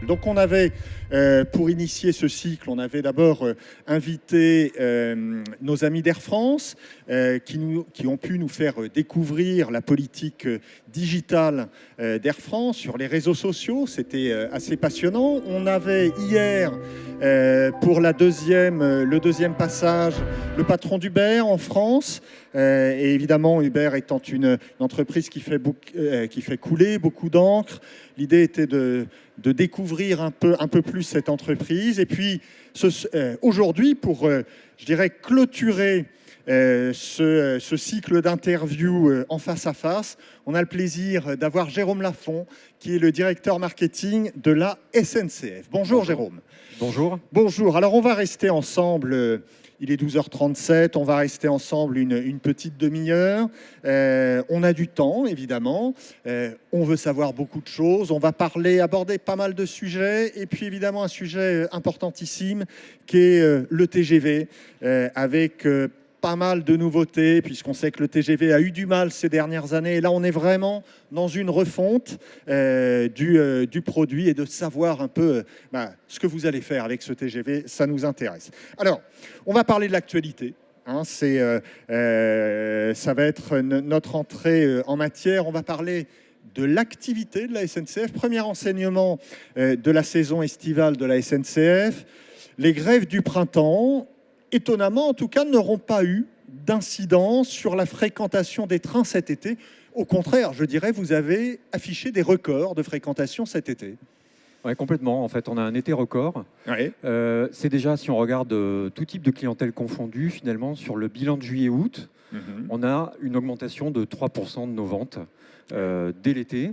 Donc on avait, pour initier ce cycle, on avait d'abord invité nos amis d'Air France qui ont pu nous faire découvrir la politique digitale d'Air France sur les réseaux sociaux. C'était assez passionnant. On avait hier, pour le deuxième passage, le patron d'Uber en France. Et évidemment, Uber étant une entreprise qui fait couler beaucoup d'encre, l'idée était de découvrir un peu plus cette entreprise. Et puis, aujourd'hui, pour, je dirais, clôturer ce cycle d'interviews en face à face, on a le plaisir d'avoir Jérôme Lafont, qui est le directeur marketing de la SNCF. Bonjour Jérôme. Bonjour. Bonjour. Alors, on va rester ensemble. Il est 12h37, on va rester ensemble une petite demi-heure. On a du temps, évidemment. On veut savoir beaucoup de choses. On va aborder pas mal de sujets. Et puis, évidemment, un sujet importantissime qui est le TGV, avec pas mal de nouveautés, puisqu'on sait que le TGV a eu du mal ces dernières années. Et là, on est vraiment dans une refonte du produit et de savoir un peu ce que vous allez faire avec ce TGV. Ça nous intéresse. Alors, on va parler de l'actualité. Ça va être notre entrée en matière. On va parler de l'activité de la SNCF. Premier enseignement de la saison estivale de la SNCF. Les grèves du printemps, étonnamment en tout cas, n'auront pas eu d'incidence sur la fréquentation des trains cet été. Au contraire, je dirais, vous avez affiché des records de fréquentation cet été. Oui, complètement. En fait, on a un été record. Oui. C'est déjà, si on regarde tout type de clientèle confondue, finalement, sur le bilan de juillet-août, on a une augmentation de 3% de nos ventes dès l'été.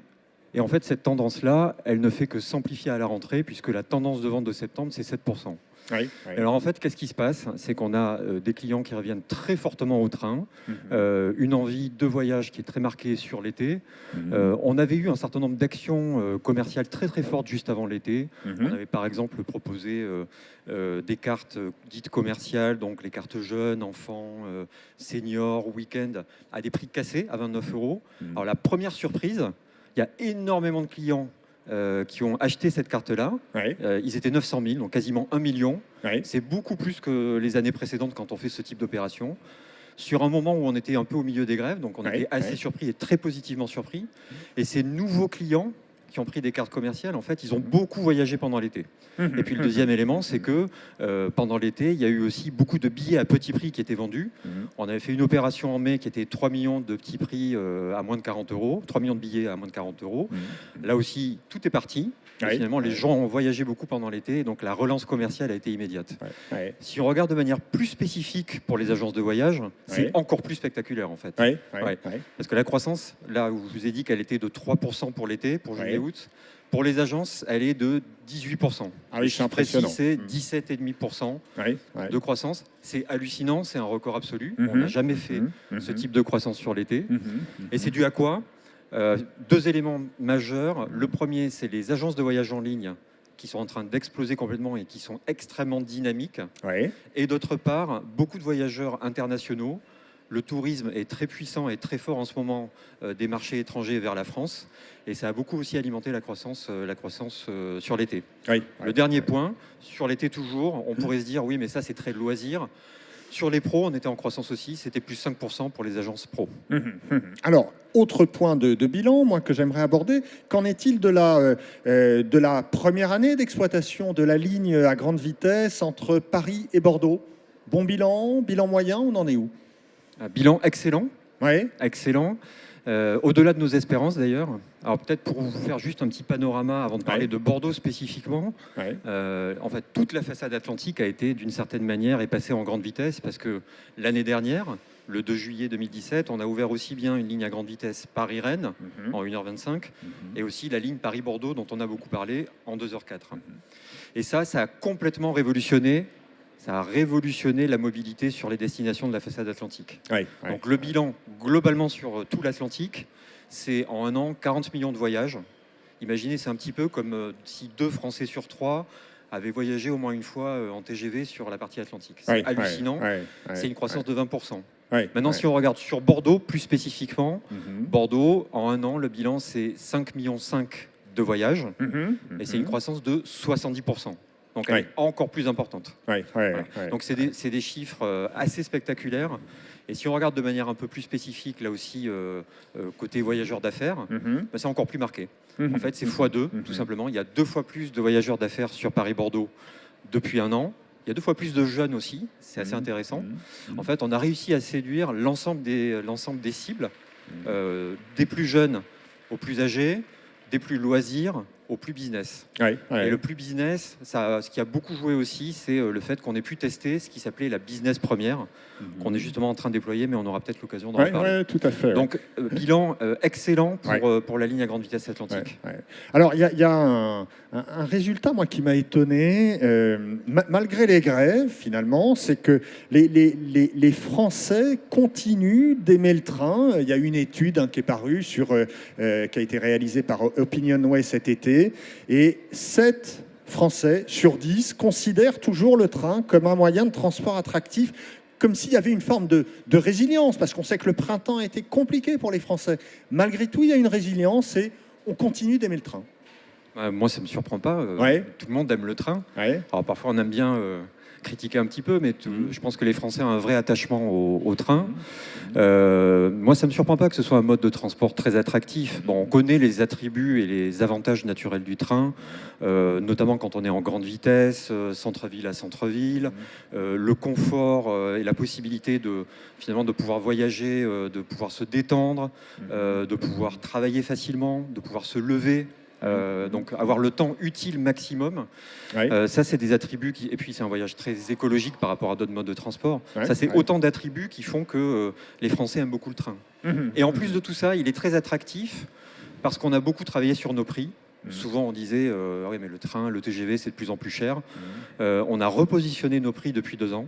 Et en fait, cette tendance-là, elle ne fait que s'amplifier à la rentrée, puisque la tendance de vente de septembre, c'est 7%. Oui. Alors en fait, qu'est-ce qui se passe? C'est qu'on a des clients qui reviennent très fortement au train, une envie de voyage qui est très marquée sur l'été. On avait eu un certain nombre d'actions commerciales très très fortes juste avant l'été. On avait par exemple proposé des cartes dites commerciales, donc les cartes jeunes, enfants, seniors, week-end, à des prix cassés à 29 €. Alors la première surprise, il y a énormément de clients qui ont acheté cette carte-là. Oui. Ils étaient 900 000, donc quasiment 1 million. Oui. C'est beaucoup plus que les années précédentes quand on fait ce type d'opération. Sur un moment où on était un peu au milieu des grèves, donc on était assez surpris et très positivement surpris. Et ces nouveaux clients qui ont pris des cartes commerciales, en fait, ils ont beaucoup voyagé pendant l'été. Et puis le deuxième élément, c'est que pendant l'été, il y a eu aussi beaucoup de billets à petit prix qui étaient vendus. On avait fait une opération en mai qui était 3 millions de petits prix à moins de 40 €, 3 millions de billets à moins de 40 €. Là aussi, tout est parti. Et finalement, les gens ont voyagé beaucoup pendant l'été, donc la relance commerciale a été immédiate. Si on regarde de manière plus spécifique pour les agences de voyage, c'est encore plus spéculaire en fait. Parce que la croissance, là où je vous ai dit qu'elle était de 3% pour l'été, pour juillet-août, pour les agences, elle est de 18%. Ah oui, c'est impressionnant. C'est 17,5% de croissance. C'est hallucinant, c'est un record absolu. On n'a jamais fait ce type de croissance sur l'été. Et c'est dû à quoi? Deux éléments majeurs. Le premier, c'est les agences de voyage en ligne qui sont en train d'exploser complètement et qui sont extrêmement dynamiques. Et d'autre part, beaucoup de voyageurs internationaux. Le tourisme est très puissant et très fort en ce moment des marchés étrangers vers la France. Et ça a beaucoup aussi alimenté la croissance sur l'été. Le dernier point, sur l'été toujours, on pourrait se dire, oui, mais ça c'est très loisir. Sur les pros, on était en croissance aussi, c'était plus 5% pour les agences pro. Alors, autre point de bilan, moi, que j'aimerais aborder, qu'en est-il de la première année d'exploitation de la ligne à grande vitesse entre Paris et Bordeaux? Bon bilan moyen, on en est où? Un bilan excellent. Oui. Excellent. Au-delà de nos espérances d'ailleurs. Alors peut-être pour vous faire juste un petit panorama avant de parler de Bordeaux spécifiquement. En fait, toute la façade atlantique a été d'une certaine manière est passée en grande vitesse parce que l'année dernière, le 2 juillet 2017, on a ouvert aussi bien une ligne à grande vitesse Paris-Rennes en 1h25 et aussi la ligne Paris-Bordeaux dont on a beaucoup parlé en 2h04. Et ça a complètement révolutionné. Ça a révolutionné la mobilité sur les destinations de la façade atlantique. Donc le bilan, globalement sur tout l'Atlantique, c'est en un an 40 millions de voyages. Imaginez, c'est un petit peu comme si 2 Français sur 3 avaient voyagé au moins une fois en TGV sur la partie atlantique. C'est hallucinant. C'est une croissance de 20%. Maintenant, si on regarde sur Bordeaux, plus spécifiquement, Bordeaux, en un an, le bilan, c'est 5,5 millions de voyage, et c'est une croissance de 70%. Donc elle est encore plus importante. Voilà. Donc c'est des chiffres assez spectaculaires. Et si on regarde de manière un peu plus spécifique, là aussi, côté voyageurs d'affaires, bah, c'est encore plus marqué. En fait, c'est x2, tout simplement. Il y a 2 fois plus de voyageurs d'affaires sur Paris-Bordeaux depuis un an. Il y a 2 fois plus de jeunes aussi, c'est assez intéressant. En fait, on a réussi à séduire l'ensemble des cibles, des plus jeunes aux plus âgés, des plus loisirs au plus business. Et le plus business, ce qui a beaucoup joué aussi, c'est le fait qu'on ait pu tester ce qui s'appelait la business première, qu'on est justement en train de déployer, mais on aura peut-être l'occasion d'en parler. Oui, tout à fait. Donc, bilan excellent pour la ligne à grande vitesse atlantique. Alors, il y a un résultat, moi, qui m'a étonné, malgré les grèves, finalement, c'est que les Français continuent d'aimer le train. Il y a une étude qui est parue, qui a été réalisée par Opinionway cet été, et 7 Français sur 10 considèrent toujours le train comme un moyen de transport attractif, comme s'il y avait une forme de résilience, parce qu'on sait que le printemps a été compliqué pour les Français. Malgré tout, il y a une résilience et on continue d'aimer le train. Moi, ça ne me surprend pas. Tout le monde aime le train. Alors parfois, on aime bien critiquer un petit peu, mais je pense que les Français ont un vrai attachement au train. Moi, ça ne me surprend pas que ce soit un mode de transport très attractif. Bon, on connaît les attributs et les avantages naturels du train, notamment quand on est en grande vitesse, centre-ville à centre-ville, le confort et la possibilité finalement de pouvoir voyager, de pouvoir se détendre, de pouvoir travailler facilement, de pouvoir se lever. Donc avoir le temps utile maximum, ça c'est des attributs et puis c'est un voyage très écologique par rapport à d'autres modes de transport. Ça c'est autant d'attributs qui font que les Français aiment beaucoup le train. Et en plus de tout ça, il est très attractif parce qu'on a beaucoup travaillé sur nos prix. Souvent on disait oui mais le train, le TGV c'est de plus en plus cher. On a repositionné nos prix depuis 2 ans.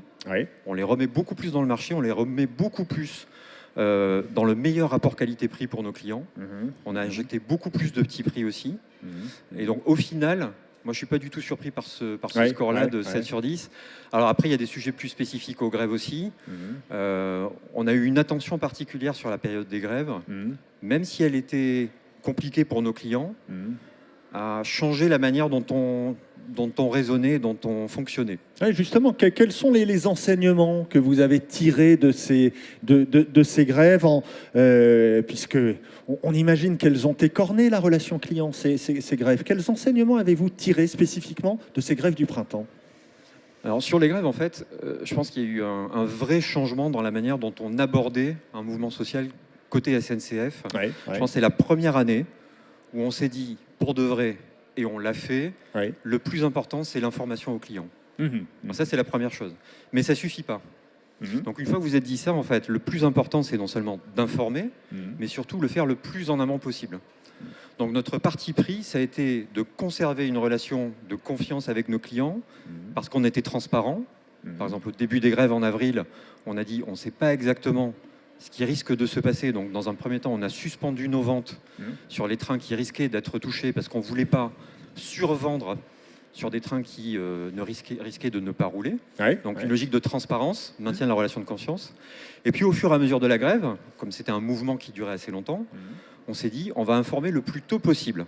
On les remet beaucoup plus dans le marché, on les remet beaucoup plus dans le meilleur rapport qualité-prix pour nos clients. On a injecté beaucoup plus de petits prix aussi. Et donc au final, moi je ne suis pas du tout surpris par ce score-là de 7 sur 10. Alors après, il y a des sujets plus spécifiques aux grèves aussi. On a eu une attention particulière sur la période des grèves, même si elle était compliquée pour nos clients, à changer la manière dont on raisonnait, dont on fonctionnait. Justement, quels sont les enseignements que vous avez tirés de ces grèves, puisque on imagine qu'elles ont écorné la relation client, ces grèves. Quels enseignements avez-vous tirés spécifiquement de ces grèves du printemps ? Alors sur les grèves, en fait, je pense qu'il y a eu un vrai changement dans la manière dont on abordait un mouvement social côté SNCF. Je pense que c'est la première année où on s'est dit, pour de vrai, et on l'a fait, le plus important, c'est l'information aux clients. Ça, c'est la première chose. Mais ça ne suffit pas. Donc, une fois que vous êtes dit ça, en fait, le plus important, c'est non seulement d'informer, mais surtout le faire le plus en amont possible. Donc, notre parti pris, ça a été de conserver une relation de confiance avec nos clients, parce qu'on était transparent. Par exemple, au début des grèves en avril, on a dit, on ne sait pas exactement ce qui risque de se passer. Donc, dans un premier temps, on a suspendu nos ventes sur les trains qui risquaient d'être touchés parce qu'on ne voulait pas survendre sur des trains qui risquaient de ne pas rouler. Donc, une logique de transparence, maintien de la relation de confiance. Et puis, au fur et à mesure de la grève, comme c'était un mouvement qui durait assez longtemps, on s'est dit, on va informer le plus tôt possible.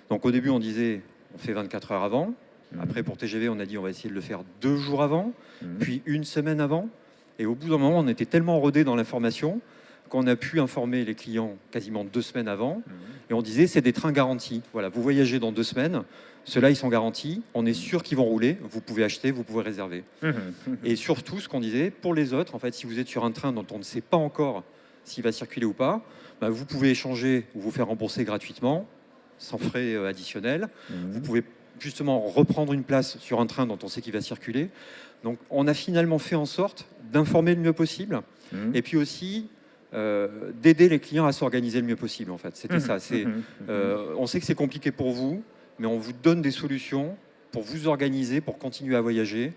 Donc, au début, on disait, on fait 24 heures avant. Après, pour TGV, on a dit, on va essayer de le faire 2 jours avant, puis 1 semaine avant. Et au bout d'un moment, on était tellement rodé dans l'information qu'on a pu informer les clients quasiment 2 semaines avant. Et on disait, c'est des trains garantis. Voilà, vous voyagez dans 2 semaines, ceux-là, ils sont garantis. On est sûr qu'ils vont rouler. Vous pouvez acheter, vous pouvez réserver. Et surtout, ce qu'on disait, pour les autres, en fait, si vous êtes sur un train dont on ne sait pas encore s'il va circuler ou pas, bah, vous pouvez échanger ou vous faire rembourser gratuitement, sans frais additionnels. Vous pouvez justement reprendre une place sur un train dont on sait qu'il va circuler. Donc, on a finalement fait en sorte d'informer le mieux possible et puis aussi d'aider les clients à s'organiser le mieux possible. En fait, c'était ça. On sait que c'est compliqué pour vous, mais on vous donne des solutions pour vous organiser, pour continuer à voyager,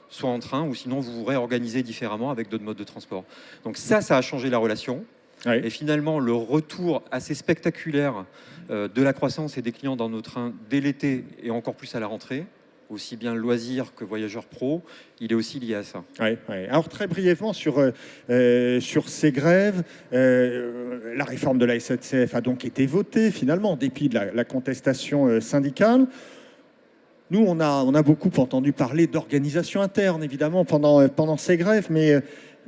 soit en train ou sinon vous vous réorganisez différemment avec d'autres modes de transport. Donc ça a changé la relation. Et finalement, le retour assez spectaculaire de la croissance et des clients dans nos trains dès l'été et encore plus à la rentrée, aussi bien loisirs que voyageurs pro, il est aussi lié à ça. Ouais, ouais. Alors très brièvement sur ces grèves, la réforme de la SNCF a donc été votée finalement en dépit de la contestation syndicale. Nous, on a beaucoup entendu parler d'organisation interne, évidemment, pendant ces grèves, mais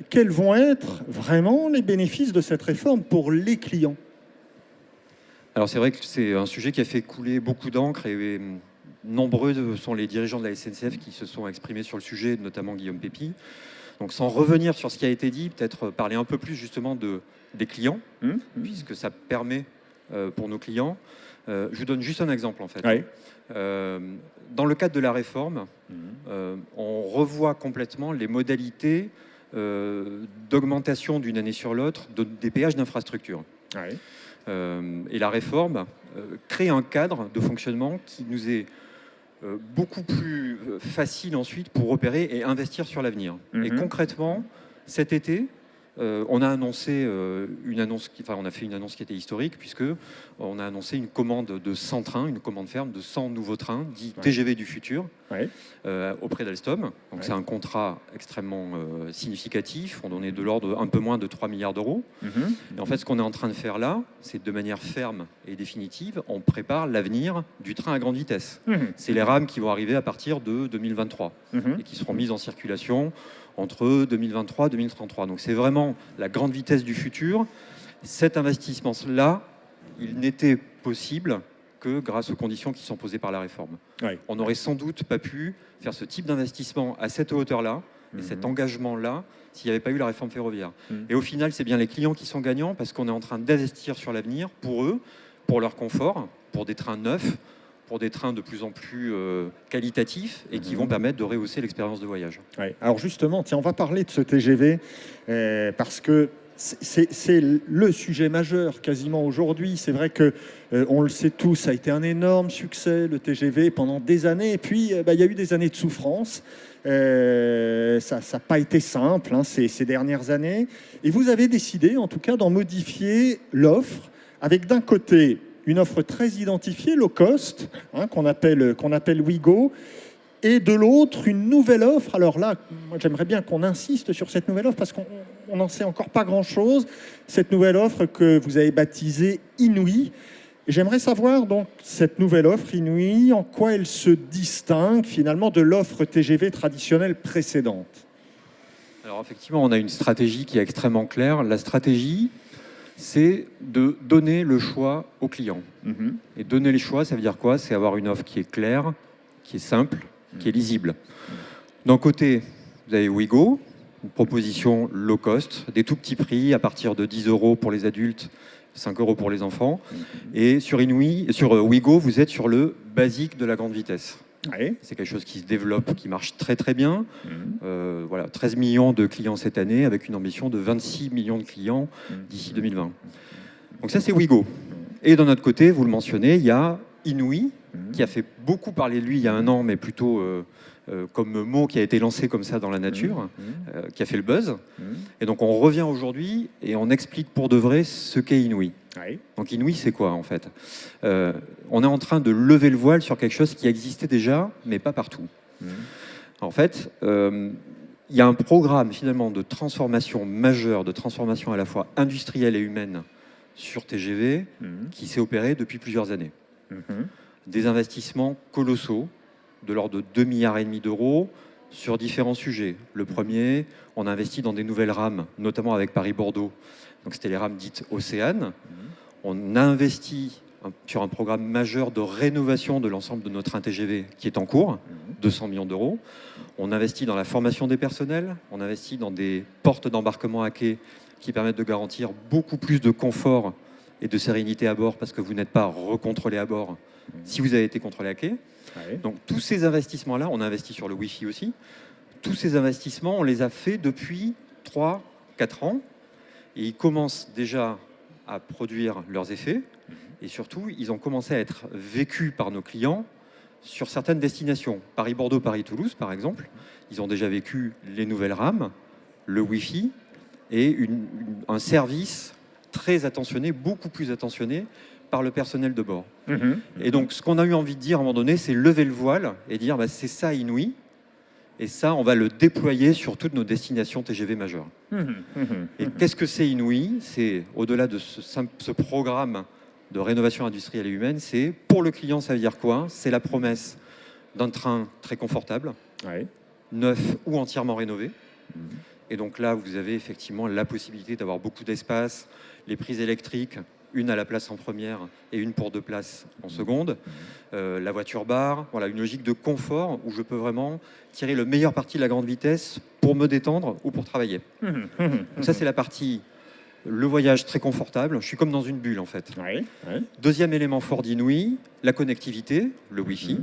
quels vont être vraiment les bénéfices de cette réforme pour les clients? Alors c'est vrai que c'est un sujet qui a fait couler beaucoup d'encre et nombreux sont les dirigeants de la SNCF qui se sont exprimés sur le sujet, notamment Guillaume Pépi. Donc sans revenir sur ce qui a été dit, peut-être parler un peu plus justement des clients, puisque ça permet pour nos clients. Je vous donne juste un exemple en fait. Ouais. Dans le cadre de la réforme, on revoit complètement les modalités d'augmentation d'une année sur l'autre des péages d'infrastructure. Ouais. Et la réforme crée un cadre de fonctionnement qui nous est beaucoup plus facile ensuite pour repérer et investir sur l'avenir. Et concrètement, cet été, on a annoncé on a fait une annonce qui était historique puisque on a annoncé une commande de 100 trains, une commande ferme de 100 nouveaux trains, dits TGV du futur, auprès d'Alstom. Donc c'est un contrat extrêmement significatif. On en est de l'ordre un peu moins de 3 milliards d'euros. Et en fait, ce qu'on est en train de faire là, c'est de manière ferme et définitive, on prépare l'avenir du train à grande vitesse. C'est les rames qui vont arriver à partir de 2023 et qui seront mises en circulation entre 2023 et 2033. Donc c'est vraiment la grande vitesse du futur. Cet investissement-là, il n'était possible que grâce aux conditions qui sont posées par la réforme. On n'aurait sans doute pas pu faire ce type d'investissement à cette hauteur-là et cet engagement-là s'il n'y avait pas eu la réforme ferroviaire. Et au final, c'est bien les clients qui sont gagnants parce qu'on est en train d'investir sur l'avenir pour eux, pour leur confort, pour des trains neufs, pour des trains de plus en plus qualitatifs et qui vont permettre de rehausser l'expérience de voyage. Ouais. Alors justement, tiens, on va parler de ce TGV parce que c'est le sujet majeur quasiment aujourd'hui. C'est vrai que on le sait tous, ça a été un énorme succès le TGV pendant des années. Et puis il y a eu des années de souffrance. Ça n'a pas été simple ces dernières années. Et vous avez décidé, en tout cas, d'en modifier l'offre avec d'un côté une offre très identifiée, low cost, qu'on appelle Ouigo, et de l'autre, une nouvelle offre. Alors là, moi, j'aimerais bien qu'on insiste sur cette nouvelle offre parce qu'on n'en sait encore pas grand-chose. Cette nouvelle offre que vous avez baptisée Inouï. Et j'aimerais savoir, donc, cette nouvelle offre Inouï, en quoi elle se distingue finalement de l'offre TGV traditionnelle précédente. Alors effectivement, on a une stratégie qui est extrêmement claire. La stratégie, c'est de donner le choix aux clients. Et donner les choix, ça veut dire quoi? C'est avoir une offre qui est claire, qui est simple, qui est lisible. D'un côté, vous avez Ouigo, une proposition low cost, des tout petits prix à partir de 10 € pour les adultes, 5 € pour les enfants. Et sur Ouigo, vous êtes sur le basique de la grande vitesse. C'est quelque chose qui se développe, qui marche très très bien. 13 millions de clients cette année, avec une ambition de 26 millions de clients d'ici 2020. Donc ça, c'est Ouigo. Et d'un autre côté, vous le mentionnez, il y a Inouï, qui a fait beaucoup parler de lui il y a un an, mais plutôt comme mot qui a été lancé comme ça dans la nature, qui a fait le buzz. Et donc on revient aujourd'hui et on explique pour de vrai ce qu'est Inouï. Donc Inouï, c'est quoi en fait? On est en train de lever le voile sur quelque chose qui existait déjà, mais pas partout. En fait, il y a un programme finalement de transformation majeure, de transformation à la fois industrielle et humaine sur TGV qui s'est opéré depuis plusieurs années. Des investissements colossaux de l'ordre de 2,5 milliards d'euros sur différents sujets. Le premier, on a investi dans des nouvelles rames, notamment avec Paris-Bordeaux. Donc c'était les rames dites Océane. On a investi sur un programme majeur de rénovation de l'ensemble de notre train TGV qui est en cours, 200 millions d'euros. On investit dans la formation des personnels, on investit dans des portes d'embarquement à quai qui permettent de garantir beaucoup plus de confort et de sérénité à bord parce que vous n'êtes pas recontrôlé à bord si vous avez été contrôlé à quai. Donc tous ces investissements-là, on a investi sur le Wi-Fi aussi, tous ces investissements, on les a faits depuis 3-4 ans et ils commencent déjà à produire leurs effets et surtout, ils ont commencé à être vécus par nos clients sur certaines destinations. Paris-Bordeaux, Paris-Toulouse, par exemple, ils ont déjà vécu les nouvelles rames, le Wi-Fi et un service très attentionné, beaucoup plus attentionné par le personnel de bord. Et donc, ce qu'on a eu envie de dire à un moment donné, c'est lever le voile et dire bah, c'est ça Inouï. Et ça, on va le déployer sur toutes nos destinations TGV majeures. Et qu'est-ce que c'est Inouï? C'est, au-delà de ce programme de rénovation industrielle et humaine, c'est pour le client, ça veut dire quoi? C'est la promesse d'un train très confortable, neuf ou entièrement rénové. Et donc là, vous avez effectivement la possibilité d'avoir beaucoup d'espace, les prises électriques, une à la place en première et une pour 2 places en seconde. La voiture bar, voilà, une logique de confort où je peux vraiment tirer le meilleur parti de la grande vitesse pour me détendre ou pour travailler. Donc ça, c'est la partie, le voyage très confortable. Je suis comme dans une bulle, en fait. Deuxième élément fort d'Inouï, la connectivité, le Wi-Fi.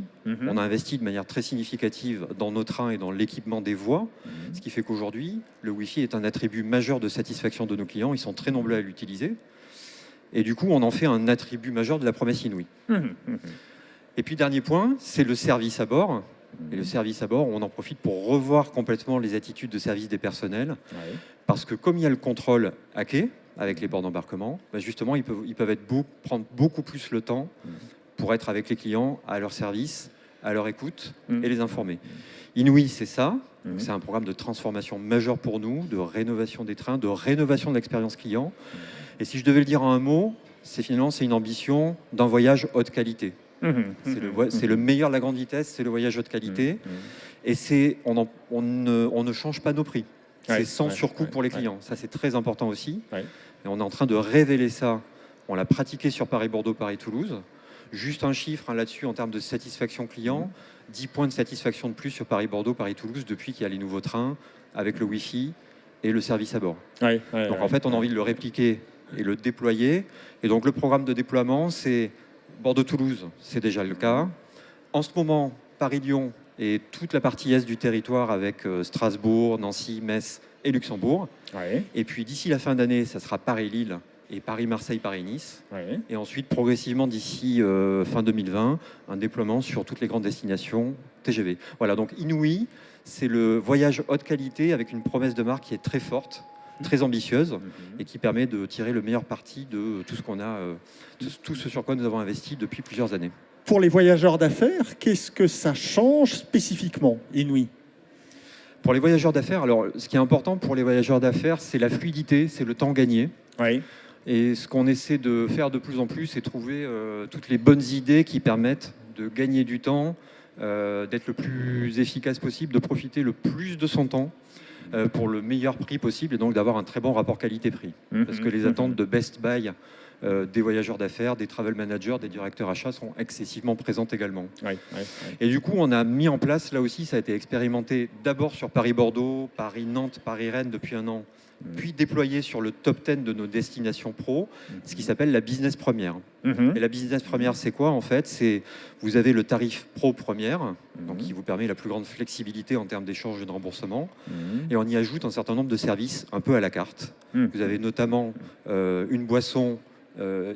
On a investi de manière très significative dans nos trains et dans l'équipement des voies, ce qui fait qu'aujourd'hui, le Wi-Fi est un attribut majeur de satisfaction de nos clients. Ils sont très nombreux à l'utiliser. Et du coup, on en fait un attribut majeur de la promesse Inouï. Et puis, dernier point, c'est le service à bord. Et le service à bord, on en profite pour revoir complètement les attitudes de service des personnels. Parce que comme il y a le contrôle à quai, avec les ports d'embarquement, bah justement, ils peuvent prendre beaucoup plus le temps pour être avec les clients, à leur service, à leur écoute et les informer. Inouï, c'est ça. C'est un programme de transformation majeure pour nous, de rénovation des trains, de rénovation de l'expérience client. Et si je devais le dire en un mot, c'est une ambition d'un voyage haute qualité. C'est le meilleur de la grande vitesse, c'est le voyage haute qualité. Et on ne change pas nos prix. C'est sans surcoût pour les clients. Ça, c'est très important aussi. Et on est en train de révéler ça. On l'a pratiqué sur Paris-Bordeaux, Paris-Toulouse. Juste un chiffre là-dessus en termes de satisfaction client. 10 points de satisfaction de plus sur Paris-Bordeaux, Paris-Toulouse depuis qu'il y a les nouveaux trains avec le Wi-Fi et le service à bord. Donc en fait, on a envie de le répliquer et le déployer. Et donc le programme de déploiement, c'est Bordeaux-Toulouse, c'est déjà le cas. En ce moment, Paris-Lyon et toute la partie est du territoire avec Strasbourg, Nancy, Metz et Luxembourg. Et puis d'ici la fin d'année, ça sera Paris-Lille et Paris-Marseille, Paris-Nice. Et ensuite, progressivement, d'ici fin 2020, un déploiement sur toutes les grandes destinations TGV. Voilà, donc Inouï, c'est le voyage haute qualité avec une promesse de marque qui est très forte, très ambitieuse et qui permet de tirer le meilleur parti de tout ce qu'on a, tout ce sur quoi nous avons investi depuis plusieurs années. Pour les voyageurs d'affaires, qu'est-ce que ça change spécifiquement, Inouï? Pour les voyageurs d'affaires, alors ce qui est important pour les voyageurs d'affaires, c'est la fluidité, c'est le temps gagné. Et ce qu'on essaie de faire de plus en plus, c'est trouver toutes les bonnes idées qui permettent de gagner du temps, d'être le plus efficace possible, de profiter le plus de son temps pour le meilleur prix possible et donc d'avoir un très bon rapport qualité-prix. Parce que les attentes de Best Buy des voyageurs d'affaires, des travel managers, des directeurs achats sont excessivement présentes également. Et du coup, on a mis en place, là aussi, ça a été expérimenté d'abord sur Paris-Bordeaux, Paris-Nantes, Paris-Rennes depuis un an, puis déployé sur le top 10 de nos destinations pro, ce qui s'appelle la business première. Et la business première, c'est quoi en fait? C'est, vous avez le tarif pro première, donc qui vous permet la plus grande flexibilité en termes d'échange et de remboursement, et on y ajoute un certain nombre de services un peu à la carte. Vous avez notamment une boisson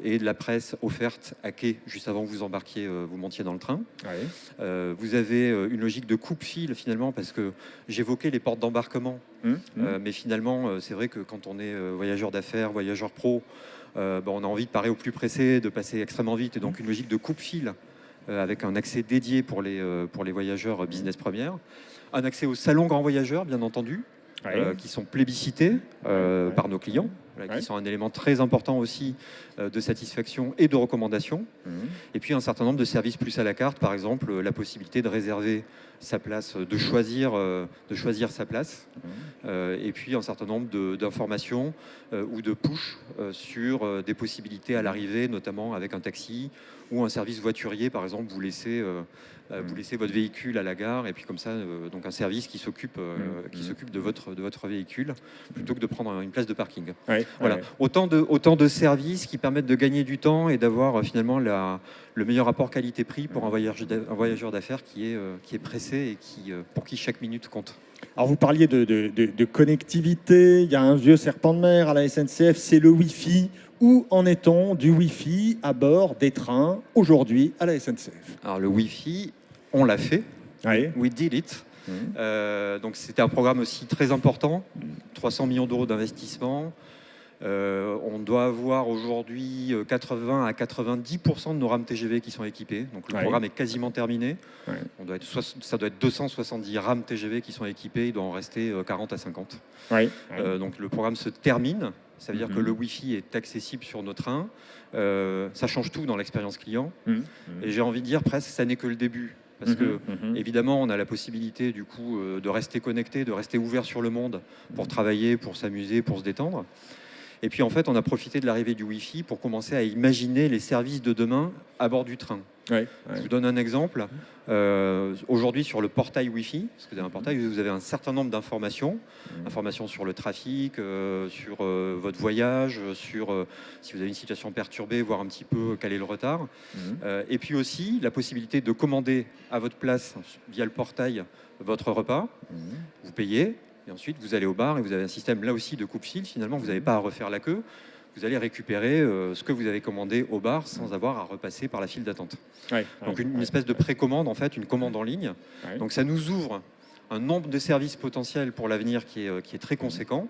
et de la presse offerte à quai juste avant que vous embarquiez, vous montiez dans le train. Vous avez une logique de coupe-fil finalement, parce que j'évoquais les portes d'embarquement, mais finalement c'est vrai que quand on est voyageur d'affaires, voyageur pro, on a envie de parer au plus pressé, de passer extrêmement vite, et donc une logique de coupe-fil avec un accès dédié pour les voyageurs business première, un accès au salon grand voyageur bien entendu, qui sont plébiscités par nos clients, qui sont un élément très important aussi de satisfaction et de recommandation. Et puis un certain nombre de services plus à la carte, par exemple la possibilité de réserver sa place, de choisir sa place, et puis un certain nombre d'informations ou de push sur des possibilités à l'arrivée, notamment avec un taxi ou un service voiturier, par exemple, vous laissez votre véhicule à la gare et puis comme ça, donc un service qui s'occupe de votre véhicule plutôt que de prendre une place de parking. Voilà, autant de services qui permettent de gagner du temps et d'avoir finalement le meilleur rapport qualité-prix pour un voyageur d'affaires qui est pressé et pour qui chaque minute compte. Alors vous parliez de connectivité, il y a un vieux serpent de mer à la SNCF, c'est le Wi-Fi. Où en est-on du Wi-Fi à bord des trains aujourd'hui à la SNCF? Alors le Wi-Fi, on l'a fait, we did it. Donc c'était un programme aussi très important, 300 millions d'euros d'investissement. On doit avoir aujourd'hui 80 à 90% de nos rames TGV qui sont équipées. Donc le programme est quasiment terminé. Ça doit être 270 rames TGV qui sont équipées. Il doit en rester 40 à 50. Donc le programme se termine. Ça veut dire que le Wi-Fi est accessible sur nos trains. Ça change tout dans l'expérience client. Et j'ai envie de dire presque, ça n'est que le début. Parce que, évidemment, on a la possibilité, du coup, de rester connecté, de rester ouvert sur le monde pour travailler, pour s'amuser, pour se détendre. Et puis, en fait, on a profité de l'arrivée du Wi-Fi pour commencer à imaginer les services de demain à bord du train. Je vous donne un exemple. Aujourd'hui, sur le portail Wi-Fi, parce que vous avez un portail, vous avez un certain nombre d'informations. Informations sur le trafic, sur votre voyage, sur si vous avez une situation perturbée, voir un petit peu quel est le retard. Et puis aussi, la possibilité de commander à votre place, via le portail, votre repas. Vous payez. Et ensuite, vous allez au bar et vous avez un système là aussi de coupe-fil. Finalement, vous n'avez pas à refaire la queue. Vous allez récupérer ce que vous avez commandé au bar sans avoir à repasser par la file d'attente. Donc une espèce de précommande, en fait, une commande en ligne. Donc ça nous ouvre un nombre de services potentiels pour l'avenir qui est très conséquent.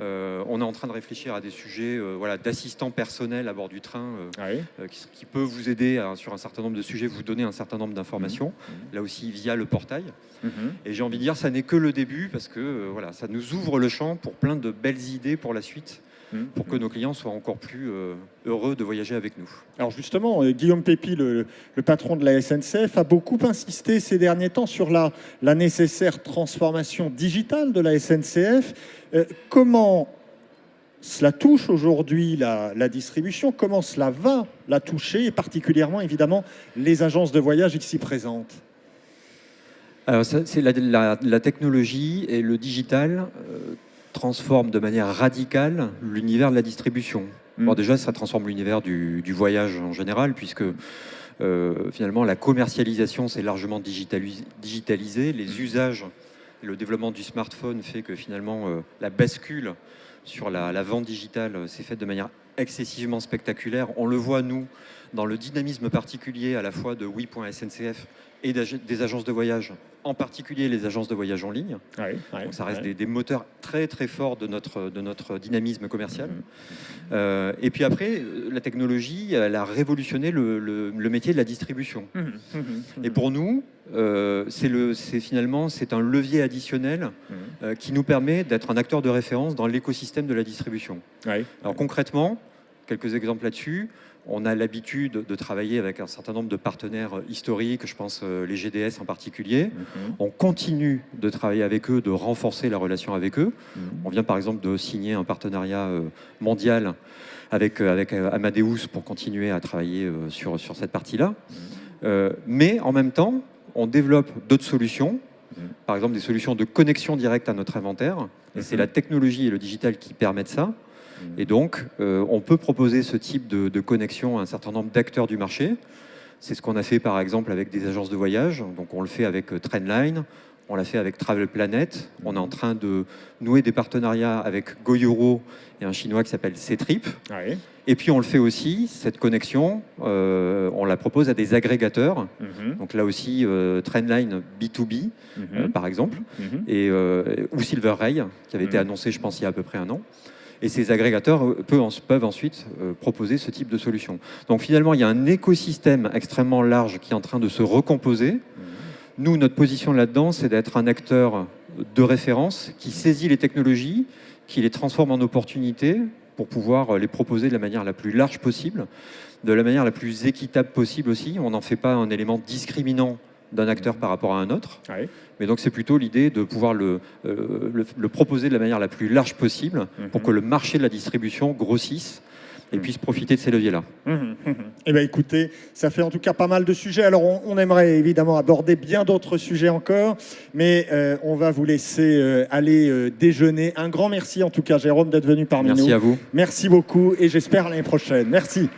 On est en train de réfléchir à des sujets d'assistants personnels à bord du train qui peut vous aider sur un certain nombre de sujets, vous donner un certain nombre d'informations, là aussi via le portail. Et j'ai envie de dire, ça n'est que le début parce que ça nous ouvre le champ pour plein de belles idées pour la suite, pour que nos clients soient encore plus heureux de voyager avec nous. Alors justement, Guillaume Pépi, le patron de la SNCF, a beaucoup insisté ces derniers temps sur la nécessaire transformation digitale de la SNCF. Comment cela touche aujourd'hui la distribution? Comment cela va la toucher, et particulièrement évidemment les agences de voyage ici présentes? Alors, c'est la technologie et le digital transforment de manière radicale l'univers de la distribution. Bon, déjà, ça transforme l'univers du voyage en général, puisque finalement, la commercialisation s'est largement digitalisée. Les usages et le développement du smartphone fait que finalement, la bascule sur la vente digitale s'est faite de manière excessivement spectaculaire. On le voit, nous, dans le dynamisme particulier à la fois de oui.sncf et des agences de voyage, en particulier les agences de voyage en ligne. Donc ça reste des moteurs très très forts de notre dynamisme commercial. Et puis après, la technologie, elle a révolutionné le métier de la distribution. Et pour nous, c'est un levier additionnel qui nous permet d'être un acteur de référence dans l'écosystème de la distribution. Alors concrètement, quelques exemples là-dessus. On a l'habitude de travailler avec un certain nombre de partenaires historiques, je pense les GDS en particulier. On continue de travailler avec eux, de renforcer la relation avec eux. On vient par exemple de signer un partenariat mondial avec Amadeus pour continuer à travailler sur cette partie-là. Mais en même temps, on développe d'autres solutions, par exemple des solutions de connexion directe à notre inventaire. Et c'est la technologie et le digital qui permettent ça. Et donc, on peut proposer ce type de connexion à un certain nombre d'acteurs du marché. C'est ce qu'on a fait, par exemple, avec des agences de voyage. Donc, on le fait avec Trendline, on l'a fait avec Travel Planet. On est en train de nouer des partenariats avec GoEuro et un Chinois qui s'appelle Ctrip. Et puis, on le fait aussi, cette connexion, on la propose à des agrégateurs. Donc là aussi, Trendline B2B, par exemple, ou Silver Ray, qui avait été annoncé, je pense, il y a à peu près un an. Et ces agrégateurs peuvent ensuite proposer ce type de solution. Donc finalement, il y a un écosystème extrêmement large qui est en train de se recomposer. Nous, notre position là-dedans, c'est d'être un acteur de référence qui saisit les technologies, qui les transforme en opportunités pour pouvoir les proposer de la manière la plus large possible, de la manière la plus équitable possible aussi. On n'en fait pas un élément discriminant d'un acteur par rapport à un autre. Mais donc c'est plutôt l'idée de pouvoir le proposer de la manière la plus large possible pour que le marché de la distribution grossisse et puisse profiter de ces leviers-là. Eh bien écoutez, ça fait en tout cas pas mal de sujets. Alors on aimerait évidemment aborder bien d'autres sujets encore, mais on va vous laisser aller déjeuner. Un grand merci en tout cas, Jérôme, d'être venu parmi nous. Merci à vous. Merci beaucoup et j'espère à l'année prochaine. Merci.